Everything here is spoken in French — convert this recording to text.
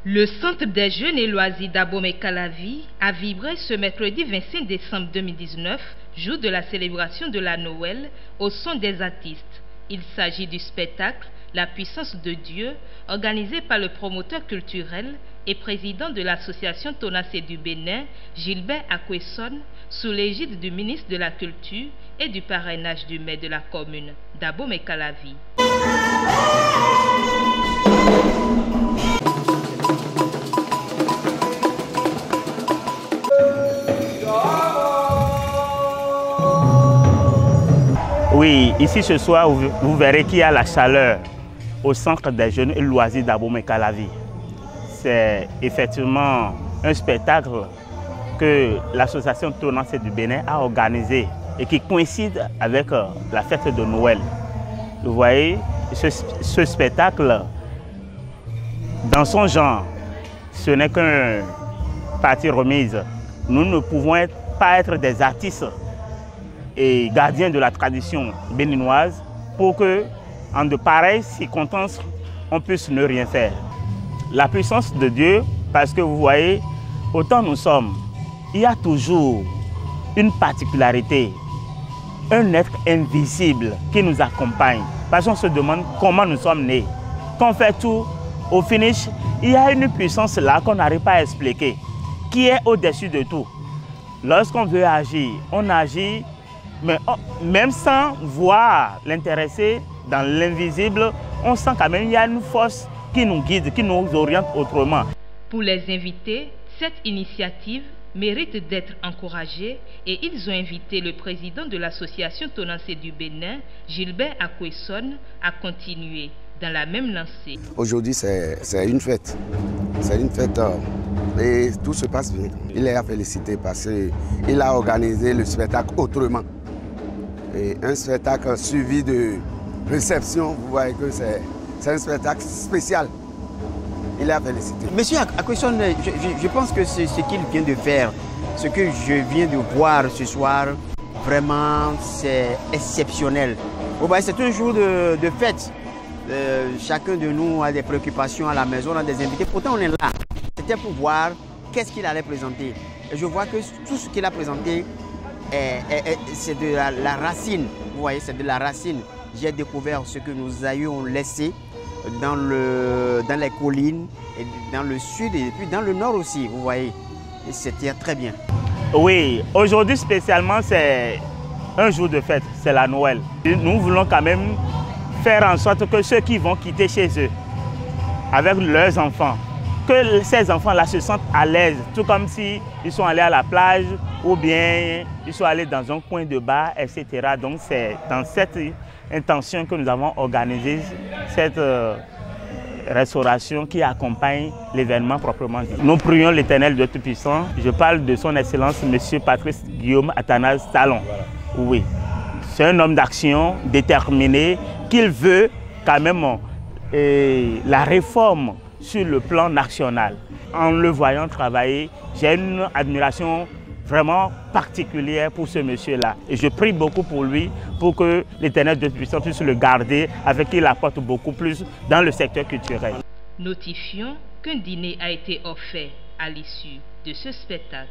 Le Centre des jeunes et loisirs d'Abomey-Calavi a vibré ce mercredi 25 décembre 2019, jour de la célébration de la Noël, au son des artistes. Il s'agit du spectacle La puissance de Dieu, organisé par le promoteur culturel et président de l'association Tonacé du Bénin, Gilbert Akwesson, sous l'égide du ministre de la Culture et du parrainage du maire de la commune d'Abomey-Calavi. Oui, ici ce soir, vous verrez qu'il y a la chaleur au Centre des jeunes et loisirs d'Abomey-Calavi. C'est effectivement un spectacle que l'association Tonacé du Bénin a organisé et qui coïncide avec la fête de Noël. Vous voyez, ce spectacle, dans son genre, ce n'est qu'une partie remise. Nous ne pouvons pas être des artistes et gardiens de la tradition béninoise pour que, en de pareilles circonstances, on puisse ne rien faire. La puissance de Dieu, parce que vous voyez, autant nous sommes, il y a toujours une particularité, un être invisible qui nous accompagne. Parce qu'on se demande comment nous sommes nés. Quand on fait tout, au finish, il y a une puissance là qu'on n'arrive pas à expliquer, qui est au-dessus de tout. Lorsqu'on veut agir, on agit, mais même sans voir l'intéressé dans l'invisible, on sent quand même qu'il y a une force qui nous guide, qui nous oriente autrement. Pour les invités, cette initiative mérite d'être encouragée et ils ont invité le président de l'association Tonacé du Bénin, Gilbert Akwesson, à continuer dans la même lancée. Aujourd'hui, c'est une fête. C'est une fête et tout se passe bien. Il est à féliciter parce qu'il a organisé le spectacle autrement. Et un spectacle suivi de réception, vous voyez que c'est un spectacle spécial. Il est à féliciter. Monsieur Akwesson, je pense que ce qu'il vient de faire, ce que je viens de voir ce soir, vraiment c'est exceptionnel. C'est un jour de fête. Chacun de nous a des préoccupations à la maison, on a des invités. Pourtant on est là. C'était pour voir qu'est-ce qu'il allait présenter. Et je vois que tout ce qu'il a présenté, c'est de la racine. Vous voyez, c'est de la racine. J'ai découvert ce que nos aïeux ont laissé dans les collines, et dans le sud et puis dans le nord aussi, vous voyez. Et c'était très bien. Oui, aujourd'hui spécialement, c'est un jour de fête, c'est la Noël. Nous voulons quand même faire en sorte que ceux qui vont quitter chez eux, avec leurs enfants, que ces enfants-là se sentent à l'aise, tout comme s'ils sont allés à la plage ou bien ils sont allés dans un coin de bar, etc. Donc c'est dans cette intention que nous avons organisé cette restauration qui accompagne l'événement proprement dit. Nous prions l'Éternel de Tout-Puissant. Je parle de son Excellence, M. Patrice Guillaume Athanase Talon. Oui, c'est un homme d'action déterminé qu'il veut quand même la réforme sur le plan national. En le voyant travailler, j'ai une admiration vraiment particulière pour ce monsieur-là. Et je prie beaucoup pour lui, pour que l'Éternel de Tout-Puissant puisse le garder, avec qui il apporte beaucoup plus dans le secteur culturel. Notifions qu'un dîner a été offert à l'issue de ce spectacle.